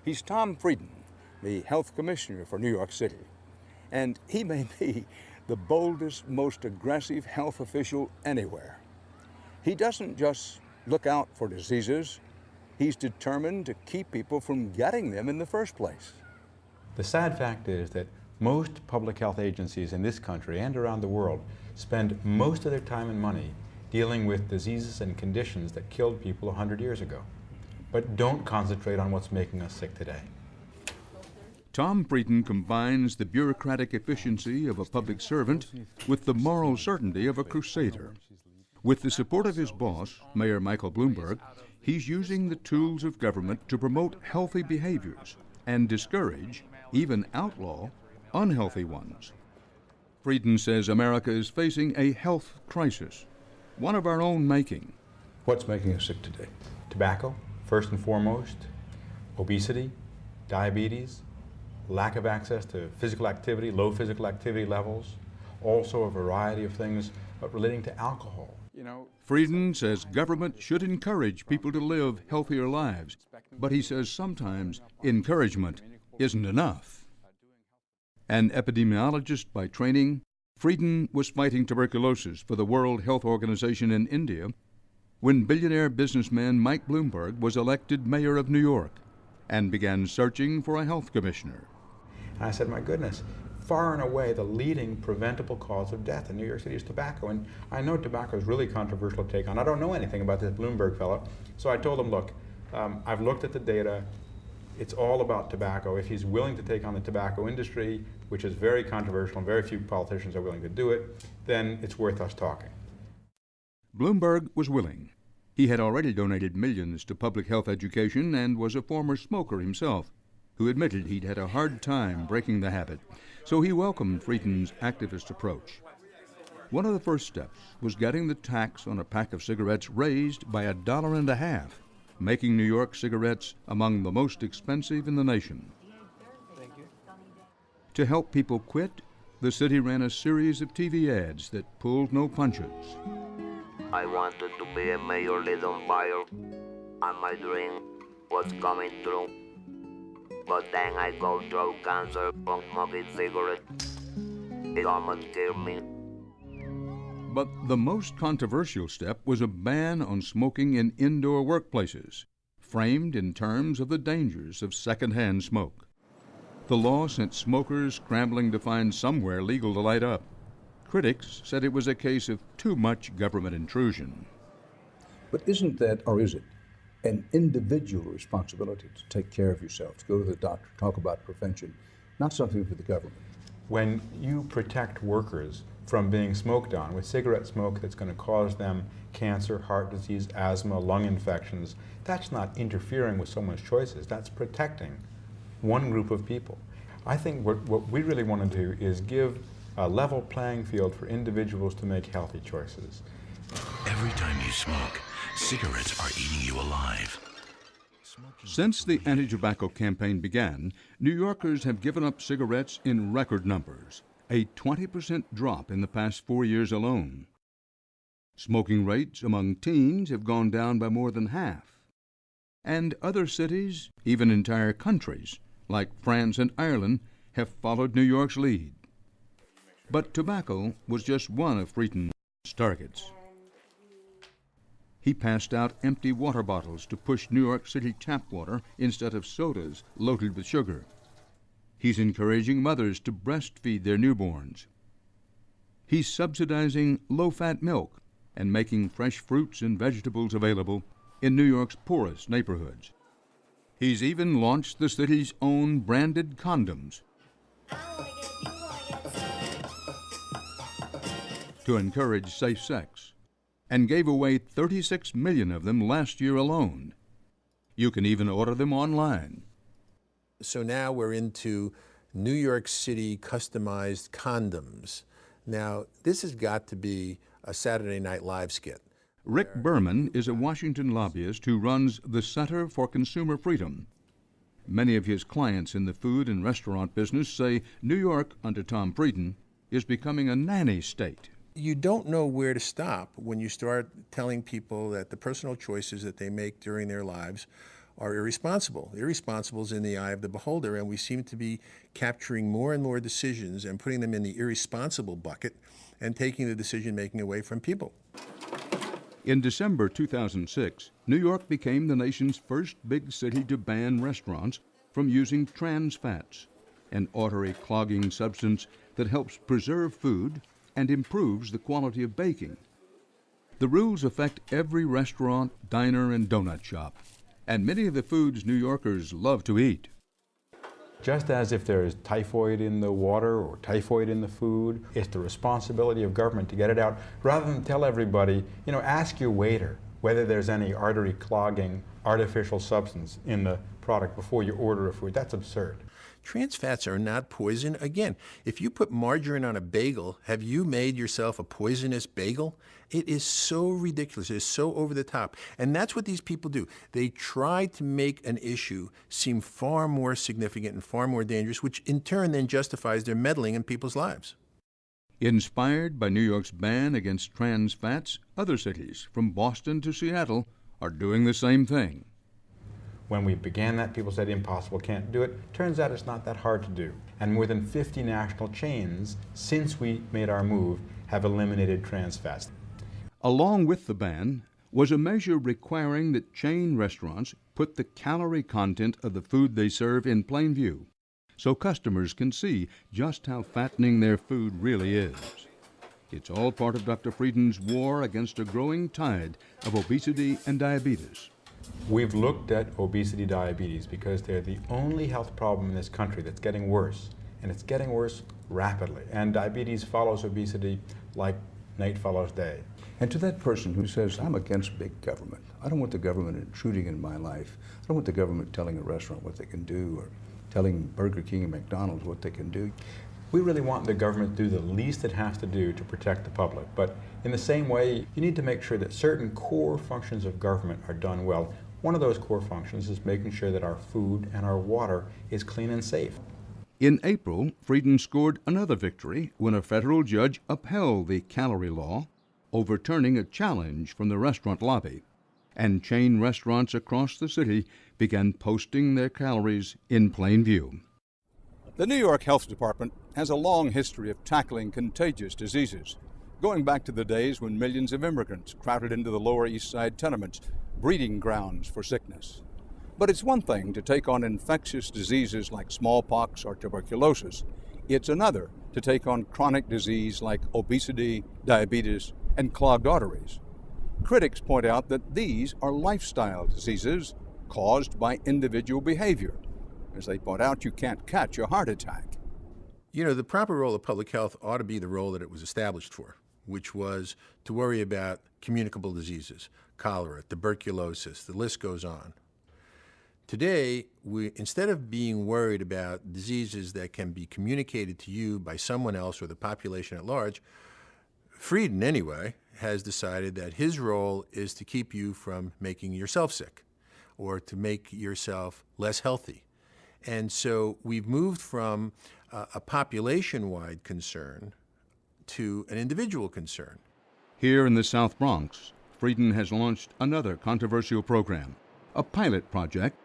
He's Tom Frieden, the health commissioner for New York City. And he may be the boldest, most aggressive health official anywhere. He doesn't just look out for diseases, he's determined to keep people from getting them in the first place. The sad fact is that most public health agencies in this country and around the world spend most of their time and money dealing with diseases and conditions that killed people 100 years ago, but don't concentrate on what's making us sick today. Tom Frieden combines the bureaucratic efficiency of a public servant with the moral certainty of a crusader. With the support of his boss, Mayor Michael Bloomberg, he's using the tools of government to promote healthy behaviors and discourage, even outlaw, unhealthy ones. Frieden says America is facing a health crisis, one of our own making. What's making us sick today? Tobacco, first and foremost, obesity, diabetes, lack of access to physical activity, low physical activity levels, also a variety of things relating to alcohol. Frieden says government should encourage people to live healthier lives, but he says sometimes encouragement isn't enough. An epidemiologist by training, Frieden was fighting tuberculosis for the World Health Organization in India when billionaire businessman Mike Bloomberg was elected mayor of New York and began searching for a health commissioner. And I said, my goodness, far and away the leading preventable cause of death in New York City is tobacco. And I know tobacco is really controversial to take on. I don't know anything about this Bloomberg fellow. So I told him, look, I've looked at the data. It's all about tobacco. If he's willing to take on the tobacco industry, which is very controversial and very few politicians are willing to do it, then it's worth us talking. Bloomberg was willing. He had already donated millions to public health education and was a former smoker himself, who admitted he'd had a hard time breaking the habit. So he welcomed Frieden's activist approach. One of the first steps was getting the tax on a pack of cigarettes raised by $1.50, making New York cigarettes among the most expensive in the nation. To help people quit, the city ran a series of TV ads that pulled no punches. I wanted to be a mayor lit on fire, and my dream was coming true. But then I got through cancer from smoking cigarettes. It almost killed me. But the most controversial step was a ban on smoking in indoor workplaces, framed in terms of the dangers of secondhand smoke. The law sent smokers scrambling to find somewhere legal to light up. Critics said it was a case of too much government intrusion. But isn't that, or is it, an individual responsibility to take care of yourself, to go to the doctor, talk about prevention, not something for the government? When you protect workers from being smoked on with cigarette smoke that's going to cause them cancer, heart disease, asthma, lung infections, that's not interfering with someone's choices. That's protecting one group of people. I think what we really want to do is give a level playing field for individuals to make healthy choices. Every time you smoke, cigarettes are eating you alive. Since the anti-tobacco campaign began, New Yorkers have given up cigarettes in record numbers, a 20% drop in the past 4 years alone. Smoking rates among teens have gone down by more than half. And other cities, even entire countries, like France and Ireland, have followed New York's lead. But tobacco was just one of Frieden's targets. He passed out empty water bottles to push New York City tap water instead of sodas loaded with sugar. He's encouraging mothers to breastfeed their newborns. He's subsidizing low-fat milk and making fresh fruits and vegetables available in New York's poorest neighborhoods. He's even launched the city's own branded condoms to encourage safe sex, and gave away 36 million of them last year alone. You can even order them online. So now we're into New York City customized condoms. Now, this has got to be a Saturday Night Live skit. Rick Berman is a Washington lobbyist who runs the Center for Consumer Freedom. Many of his clients in the food and restaurant business say New York, under Tom Frieden, is becoming a nanny state. You don't know where to stop when you start telling people that the personal choices that they make during their lives are irresponsible. Irresponsible is in the eye of the beholder, and we seem to be capturing more and more decisions and putting them in the irresponsible bucket and taking the decision-making away from people. In December 2006, New York became the nation's first big city to ban restaurants from using trans fats, an artery clogging substance that helps preserve food and improves the quality of baking. The rules affect every restaurant, diner, and donut shop, and many of the foods New Yorkers love to eat. Just as if there is typhoid in the water or typhoid in the food, it's the responsibility of government to get it out, rather than tell everybody, ask your waiter whether there's any artery clogging artificial substance in the product before you order a food. That's absurd. Trans fats are not poison. Again, if you put margarine on a bagel, have you made yourself a poisonous bagel? It is so ridiculous. It is so over the top. And that's what these people do. They try to make an issue seem far more significant and far more dangerous, which in turn then justifies their meddling in people's lives. Inspired by New York's ban against trans fats, other cities, from Boston to Seattle, are doing the same thing. When we began that, people said impossible, can't do it. Turns out it's not that hard to do. And more than 50 national chains, since we made our move, have eliminated trans fats. Along with the ban was a measure requiring that chain restaurants put the calorie content of the food they serve in plain view, so customers can see just how fattening their food really is. It's all part of Dr. Frieden's war against a growing tide of obesity and diabetes. We've looked at obesity, diabetes, because they're the only health problem in this country that's getting worse, and it's getting worse rapidly. And diabetes follows obesity like night follows day. And to that person who says, I'm against big government, I don't want the government intruding in my life, I don't want the government telling a restaurant what they can do or telling Burger King and McDonald's what they can do. We really want the government to do the least it has to do to protect the public. But in the same way, you need to make sure that certain core functions of government are done well. One of those core functions is making sure that our food and our water is clean and safe. In April, Frieden scored another victory when a federal judge upheld the calorie law, overturning a challenge from the restaurant lobby. And chain restaurants across the city began posting their calories in plain view. The New York Health Department has a long history of tackling contagious diseases, going back to the days when millions of immigrants crowded into the Lower East Side tenements, breeding grounds for sickness. But it's one thing to take on infectious diseases like smallpox or tuberculosis. It's another to take on chronic disease like obesity, diabetes, and clogged arteries. Critics point out that these are lifestyle diseases caused by individual behavior. As they point out, you can't catch a heart attack. You know, the proper role of public health ought to be the role that it was established for, which was to worry about communicable diseases, cholera, tuberculosis, the list goes on. Today, instead of being worried about diseases that can be communicated to you by someone else or the population at large, Frieden, anyway, has decided that his role is to keep you from making yourself sick or to make yourself less healthy. And so we've moved from a population-wide concern to an individual concern. Here in the South Bronx, Frieden has launched another controversial program, a pilot project,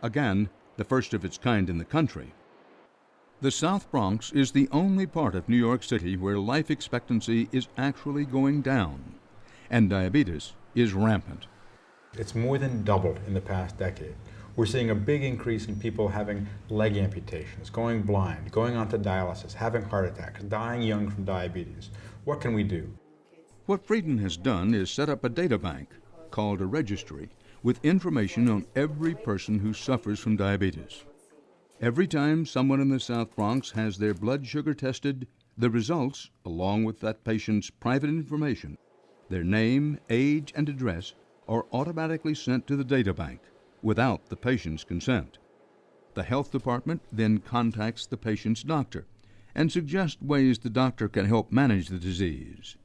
again, the first of its kind in the country. The South Bronx is the only part of New York City where life expectancy is actually going down. and diabetes is rampant. It's more than doubled in the past decade. We're seeing a big increase in people having leg amputations, going blind, going onto dialysis, having heart attacks, dying young from diabetes. What can we do? What Frieden has done is set up a data bank called a registry with information on every person who suffers from diabetes. Every time someone in the South Bronx has their blood sugar tested, the results, along with that patient's private information, their name, age, and address, are automatically sent to the data bank without the patient's consent. The health department then contacts the patient's doctor and suggests ways the doctor can help manage the disease.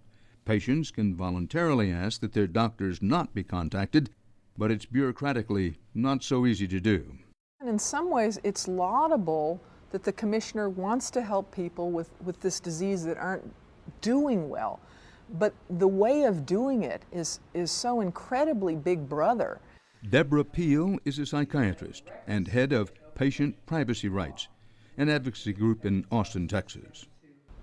Patients can voluntarily ask that their doctors not be contacted, but it's bureaucratically not so easy to do. And in some ways, it's laudable that the commissioner wants to help people with this disease that aren't doing well. But the way of doing it is so incredibly big brother. Deborah Peel is a psychiatrist and head of Patient Privacy Rights, an advocacy group in Austin, Texas.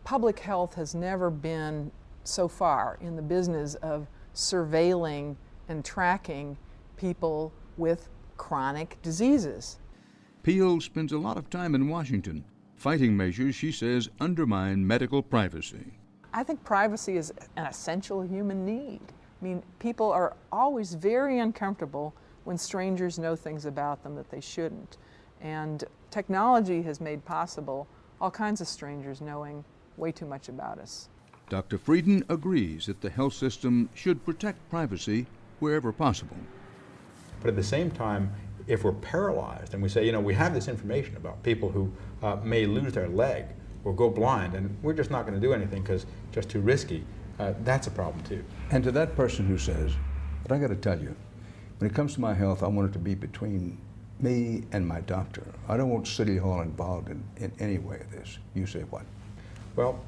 Public health has never been so far in the business of surveilling and tracking people with chronic diseases. Peel spends a lot of time in Washington fighting measures she says undermine medical privacy. I think privacy is an essential human need. I mean, people are always very uncomfortable when strangers know things about them that they shouldn't. And technology has made possible all kinds of strangers knowing way too much about us. Dr. Frieden agrees that the health system should protect privacy wherever possible. But at the same time, if we're paralyzed and we say, you know, we have this information about people who may lose their leg or go blind, and we're just not going to do anything because it's just too risky, that's a problem too. And to that person who says, but I got to tell you, when it comes to my health, I want it to be between me and my doctor. I don't want City Hall involved in any way of this. You say what? Well,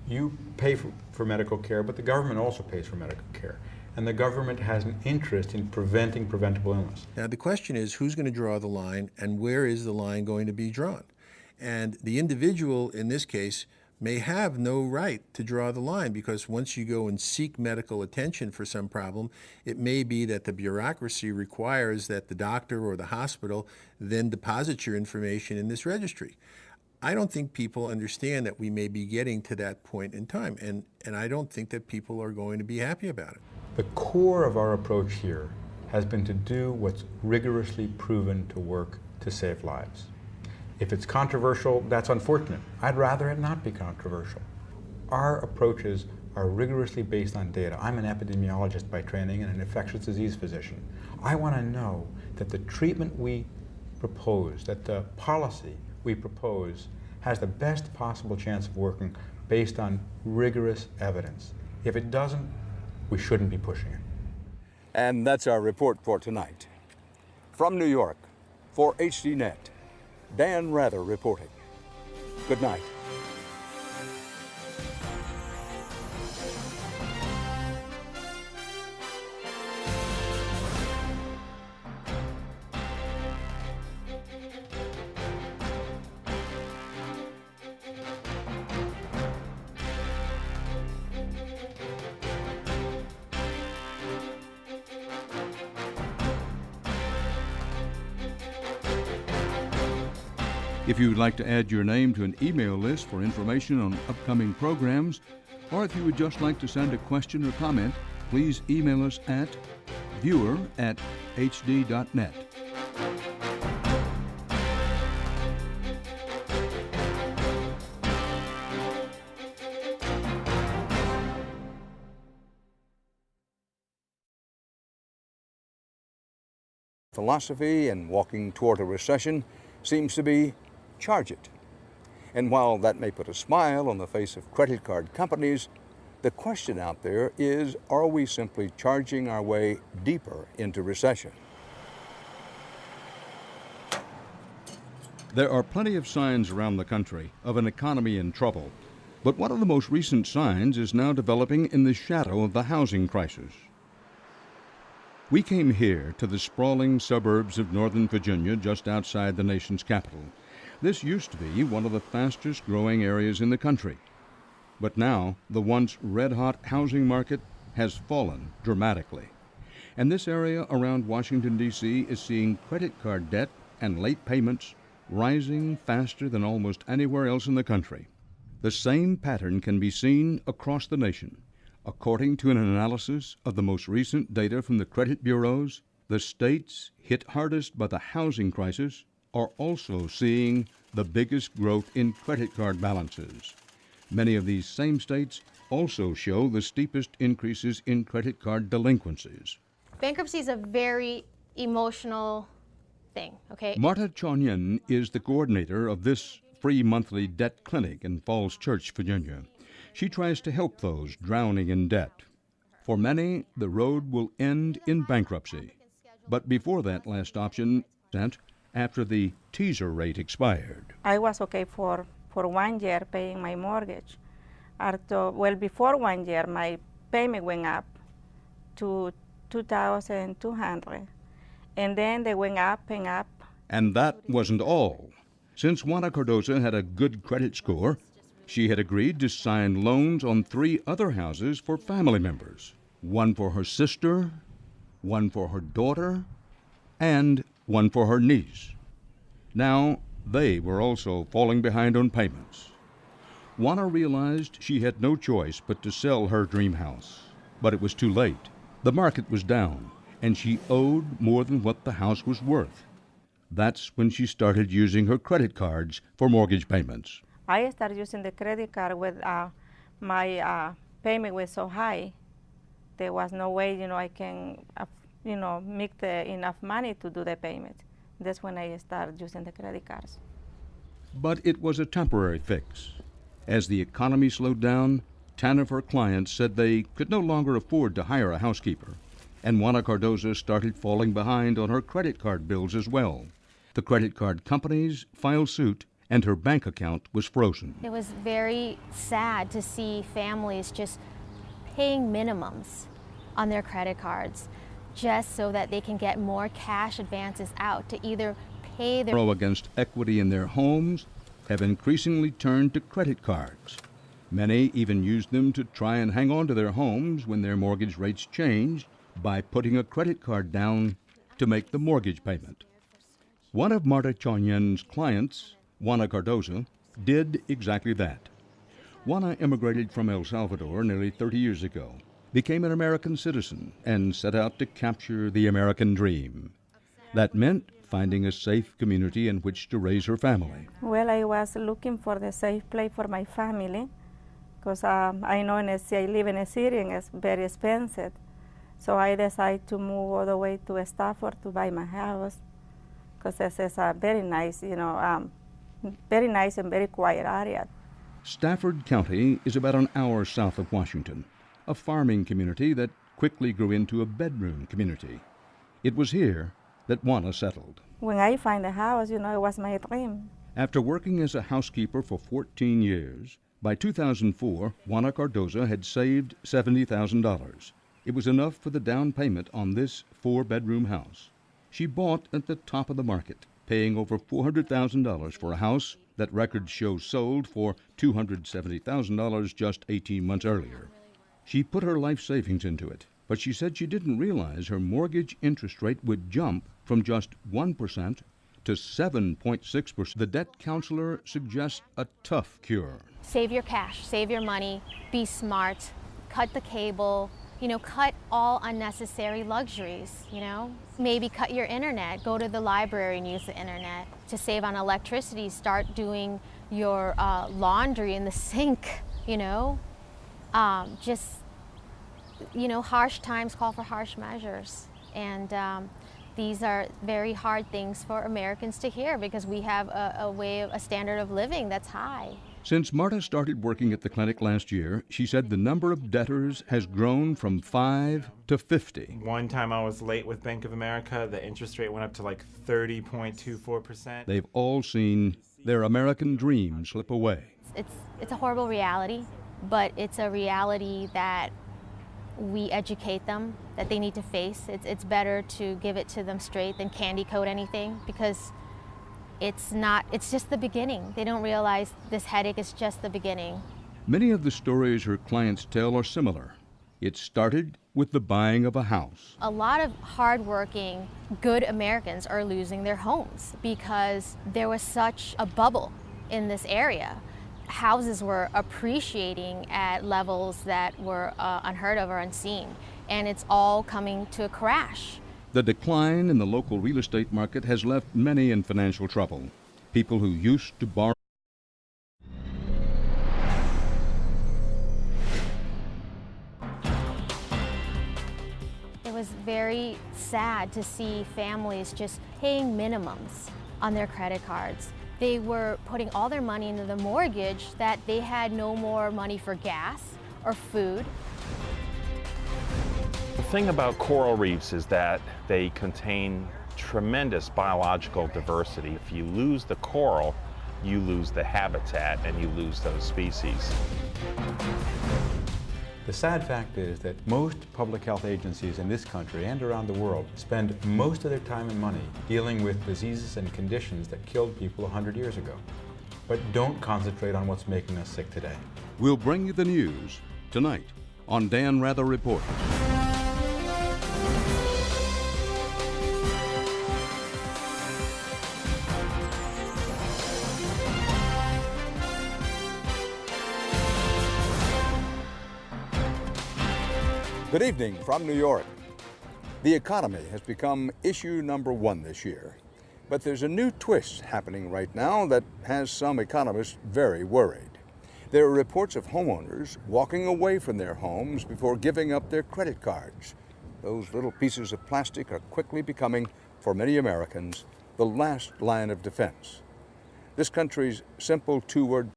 you pay for medical care, but the government also pays for medical care. And the government has an interest in preventing preventable illness. Now the question is, who's going to draw the line and where is the line going to be drawn? And the individual in this case may have no right to draw the line, because once you go and seek medical attention for some problem, it may be that the bureaucracy requires that the doctor or the hospital then deposit your information in this registry. I don't think people understand that we may be getting to that point in time, and I don't think that people are going to be happy about it. The core of our approach here has been to do what's rigorously proven to work to save lives. If it's controversial, that's unfortunate. I'd rather it not be controversial. Our approaches are rigorously based on data. I'm an epidemiologist by training and an infectious disease physician. I want to know that the treatment we propose, that the policy we propose has the best possible chance of working based on rigorous evidence. If it doesn't, we shouldn't be pushing it. And that's our report for tonight. From New York, for HDNet, Dan Rather reporting. Good night. If you would like to add your name to an email list for information on upcoming programs, or if you would just like to send a question or comment, please email us at viewer@hd.net. Philosophy in walking toward a recession seems to be charge it. And while that may put a smile on the face of credit card companies, the question out there is, are we simply charging our way deeper into recession? There are plenty of signs around the country of an economy in trouble, but one of the most recent signs is now developing in the shadow of the housing crisis. We came here to the sprawling suburbs of Northern Virginia just outside the nation's capital. This used to be one of the fastest growing areas in the country. But now, the once red-hot housing market has fallen dramatically. And this area around Washington, D.C. is seeing credit card debt and late payments rising faster than almost anywhere else in the country. The same pattern can be seen across the nation. According to an analysis of the most recent data from the credit bureaus, the states hit hardest by the housing crisis are also seeing the biggest growth in credit card balances. Many of these same states also show the steepest increases in credit card delinquencies. Bankruptcy is a very emotional thing, okay? Marta Chonyen is the coordinator of this free monthly debt clinic in Falls Church, Virginia. She tries to help those drowning in debt. For many, the road will end in bankruptcy. But before that last option, after the teaser rate expired. I was okay for 1 year paying my mortgage. Before 1 year, my payment went up to $2,200. And then they went up and up. And that wasn't all. Since Juana Cardoza had a good credit score, she had agreed to sign loans on 3 other houses for family members. One for her sister, one for her daughter, and one for her niece. Now, they were also falling behind on payments. Juana realized she had no choice but to sell her dream house. But it was too late. The market was down, and she owed more than what the house was worth. That's when she started using her credit cards for mortgage payments. I started using the credit card with my payment was so high. There was no way, I can, make enough money to do the payment. That's when I started using the credit cards. But it was a temporary fix. As the economy slowed down, 10 of her clients said they could no longer afford to hire a housekeeper. And Juana Cardoza started falling behind on her credit card bills as well. The credit card companies filed suit, and her bank account was frozen. It was very sad to see families just paying minimums on their credit cards just so that they can get more cash advances out to either pay their... ...against equity in their homes have increasingly turned to credit cards. Many even used them to try and hang on to their homes when their mortgage rates changed by putting a credit card down to make the mortgage payment. One of Marta Chonyen's clients, Juana Cardoza, did exactly that. Juana immigrated from El Salvador nearly 30 years ago, became an American citizen, and set out to capture the American dream. That meant finding a safe community in which to raise her family. Well, I was looking for the safe place for my family, because I know I live in a city and it's very expensive. So I decided to move all the way to Stafford to buy my house, because this is a very nice, very nice and very quiet area. Stafford County is about an hour south of Washington, a farming community that quickly grew into a bedroom community. It was here that Juana settled. When I find a house, it was my dream. After working as a housekeeper for 14 years, by 2004, Juana Cardoza had saved $70,000. It was enough for the down payment on this 4-bedroom house. She bought at the top of the market, paying over $400,000 for a house that records show sold for $270,000 just 18 months earlier. She put her life savings into it, but she said she didn't realize her mortgage interest rate would jump from just 1% to 7.6%. The debt counselor suggests a tough cure. Save your cash, save your money, be smart, cut the cable, cut all unnecessary luxuries, Maybe cut your internet, go to the library and use the internet. To save on electricity, start doing your laundry in the sink, harsh times call for harsh measures. And these are very hard things for Americans to hear because we have a standard of living that's high. Since Marta started working at the clinic last year, she said the number of debtors has grown from 5 to 50. One time I was late with Bank of America, the interest rate went up to like 30.24%. They've all seen their American dream slip away. It's a horrible reality, but it's a reality that we educate them, that they need to face. It's better to give it to them straight than candy coat anything, because it's just the beginning. They don't realize this headache is just the beginning. Many of the stories her clients tell are similar. It started with the buying of a house. A lot of hardworking, good Americans are losing their homes because there was such a bubble in this area. Houses were appreciating at levels that were unheard of or unseen, and it's all coming to a crash. The decline in the local real estate market has left many in financial trouble. People who used to borrow. It was very sad to see families just paying minimums on their credit cards. They were putting all their money into the mortgage that they had no more money for gas or food. The thing about coral reefs is that they contain tremendous biological diversity. If you lose the coral, you lose the habitat and you lose those species. The sad fact is that most public health agencies in this country and around the world spend most of their time and money dealing with diseases and conditions that killed people 100 years ago, but don't concentrate on what's making us sick today. We'll bring you the news tonight on Dan Rather Reports. Good evening from New York. The economy has become issue number one this year. But there's a new twist happening right now that has some economists very worried. There are reports of homeowners walking away from their homes before giving up their credit cards. Those little pieces of plastic are quickly becoming, for many Americans, the last line of defense. This country's simple two-word